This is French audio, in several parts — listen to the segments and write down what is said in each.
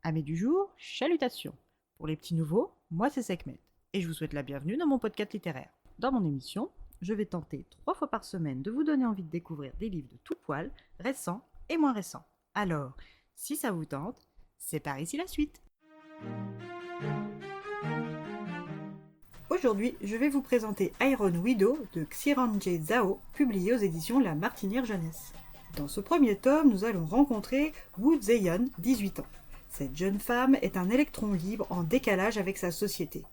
Amis du jour, chalutations. Pour les petits nouveaux, moi c'est Sekhmet, et je vous souhaite la bienvenue dans mon podcast littéraire. Dans mon émission, je vais tenter 3 fois par semaine de vous donner envie de découvrir des livres de tout poil, récents et moins récents. Alors, si ça vous tente, c'est par ici la suite. Aujourd'hui, je vais vous présenter Iron Widow de Xiranjay Zhao, publié aux éditions La Martinière Jeunesse. Dans ce premier tome, nous allons rencontrer Wu Zheyan, 18 ans. Cette jeune femme est un électron libre en décalage avec sa société.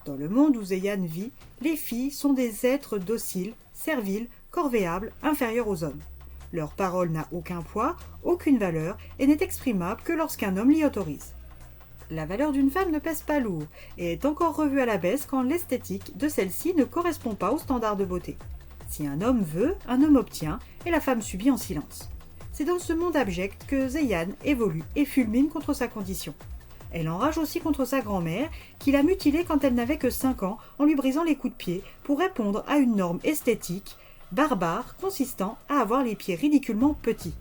Dans le monde où Zheyan vit, les filles sont des êtres dociles, serviles, corvéables, inférieurs aux hommes. Leur parole n'a aucun poids, aucune valeur et n'est exprimable que lorsqu'un homme l'y autorise. La valeur d'une femme ne pèse pas lourd et est encore revue à la baisse quand l'esthétique de celle-ci ne correspond pas aux standards de beauté. Si un homme veut, un homme obtient et la femme subit en silence. C'est dans ce monde abject que Zheyan évolue et fulmine contre sa condition. Elle enrage aussi contre sa grand-mère, qui l'a mutilée quand elle n'avait que 5 ans en lui brisant les coups de pied pour répondre à une norme esthétique barbare consistant à avoir les pieds ridiculement petits.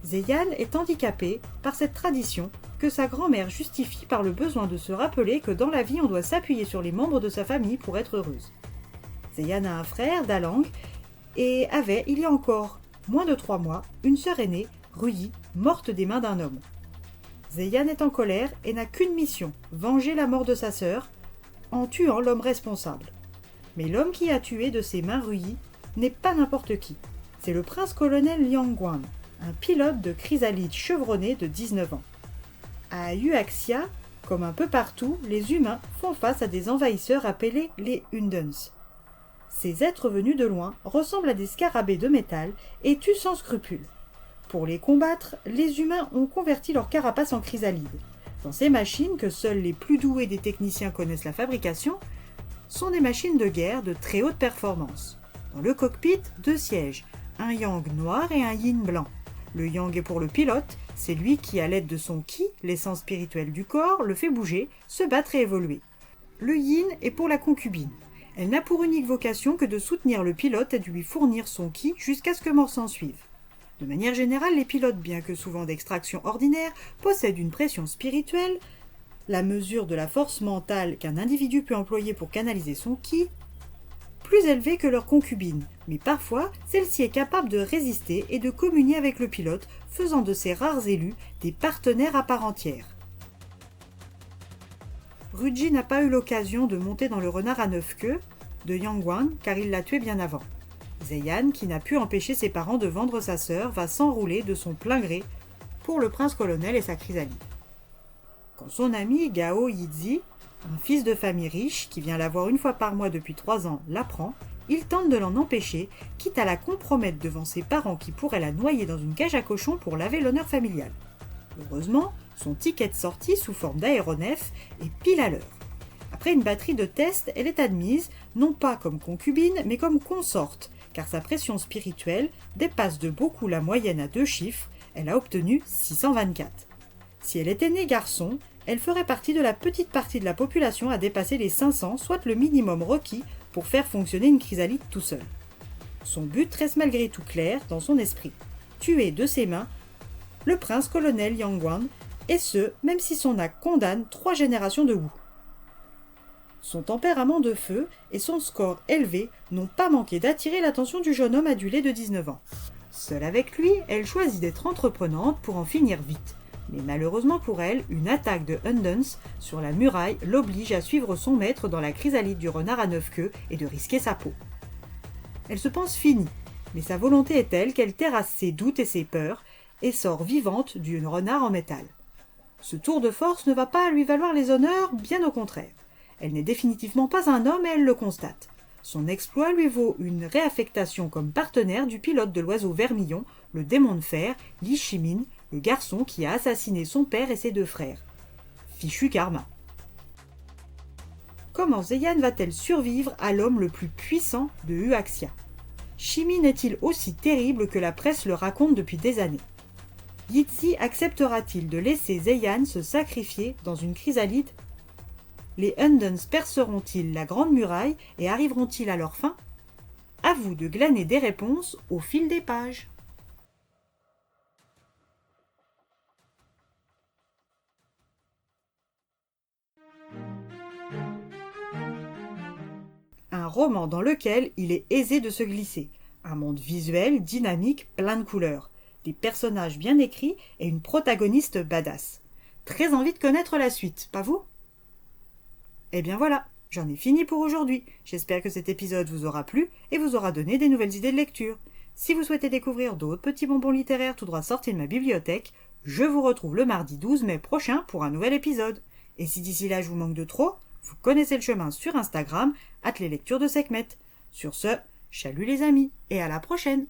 Zheyan est handicapée par cette tradition que sa grand-mère justifie par le besoin de se rappeler que dans la vie on doit s'appuyer sur les membres de sa famille pour être heureuse. Zheyan a un frère, Dalang, et avait, il y a encore moins de 3 mois, une sœur aînée, Ruyi, morte des mains d'un homme. Zheyan est en colère et n'a qu'une mission, venger la mort de sa sœur, en tuant l'homme responsable. Mais l'homme qui a tué de ses mains Ruyi n'est pas n'importe qui. C'est le prince-colonel Liang Guan, un pilote de chrysalide chevronné de 19 ans. À Huaxia, comme un peu partout, les humains font face à des envahisseurs appelés les Undens. Ces êtres venus de loin ressemblent à des scarabées de métal et tuent sans scrupule. Pour les combattre, les humains ont converti leur carapace en chrysalide. Dans ces machines, que seuls les plus doués des techniciens connaissent la fabrication, sont des machines de guerre de très haute performance. Dans le cockpit, 2 sièges, un yang noir et un yin blanc. Le yang est pour le pilote, c'est lui qui, à l'aide de son ki, l'essence spirituelle du corps, le fait bouger, se battre et évoluer. Le yin est pour la concubine. Elle n'a pour unique vocation que de soutenir le pilote et de lui fournir son ki jusqu'à ce que mort s'en suive. De manière générale, les pilotes, bien que souvent d'extraction ordinaire, possèdent une pression spirituelle, la mesure de la force mentale qu'un individu peut employer pour canaliser son ki, plus élevée que leur concubine, mais parfois celle-ci est capable de résister et de communier avec le pilote, faisant de ces rares élus des partenaires à part entière. Ruji n'a pas eu l'occasion de monter dans le renard à 9 queues de Yang Guan car il l'a tué bien avant. Zheyan, qui n'a pu empêcher ses parents de vendre sa sœur, va s'enrouler de son plein gré pour le prince-colonel et sa chrysalide. Quand son ami Gao Yizi, un fils de famille riche qui vient la voir une fois par mois depuis 3 ans, l'apprend, il tente de l'en empêcher, quitte à la compromettre devant ses parents qui pourraient la noyer dans une cage à cochons pour laver l'honneur familial. Heureusement, son ticket de sortie sous forme d'aéronef est pile à l'heure. Après une batterie de tests, elle est admise, non pas comme concubine, mais comme consorte, car sa pression spirituelle dépasse de beaucoup la moyenne à 2 chiffres, elle a obtenu 624. Si elle était née garçon, elle ferait partie de la petite partie de la population à dépasser les 500, soit le minimum requis pour faire fonctionner une chrysalide tout seul. Son but reste malgré tout clair dans son esprit, tuer de ses mains le prince-colonel Yang Guan, et ce, même si son acte condamne 3 générations de Wu. Son tempérament de feu et son score élevé n'ont pas manqué d'attirer l'attention du jeune homme adulé de 19 ans. Seule avec lui, elle choisit d'être entreprenante pour en finir vite. Mais malheureusement pour elle, une attaque de Undens sur la muraille l'oblige à suivre son maître dans la chrysalide du renard à 9 queues et de risquer sa peau. Elle se pense finie, mais sa volonté est telle qu'elle terrasse ses doutes et ses peurs et sort vivante du renard en métal. Ce tour de force ne va pas lui valoir les honneurs, bien au contraire. Elle n'est définitivement pas un homme et elle le constate. Son exploit lui vaut une réaffectation comme partenaire du pilote de l'oiseau vermillon, le démon de fer, Li Shimin, le garçon qui a assassiné son père et ses 2 frères. Fichu karma. Comment Zheyan va-t-elle survivre à l'homme le plus puissant de Huaxia? Shimin est-il aussi terrible que la presse le raconte depuis des années? Yizi acceptera-t-il de laisser Zheyan se sacrifier dans une chrysalide? Les Undens perceront-ils la grande muraille et arriveront-ils à leur fin? À vous de glaner des réponses au fil des pages. roman dans lequel il est aisé de se glisser. Un monde visuel, dynamique, plein de couleurs. Des personnages bien écrits et une protagoniste badass. Très envie de connaître la suite, pas vous? Eh bien voilà, j'en ai fini pour aujourd'hui. J'espère que cet épisode vous aura plu et vous aura donné des nouvelles idées de lecture. Si vous souhaitez découvrir d'autres petits bonbons littéraires tout droit sortis de ma bibliothèque, je vous retrouve le mardi 12 mai prochain pour un nouvel épisode. Et si d'ici là je vous manque de trop, vous connaissez le chemin sur Instagram, @leslectures de Sekhmet. Sur ce, chalut les amis, et à la prochaine!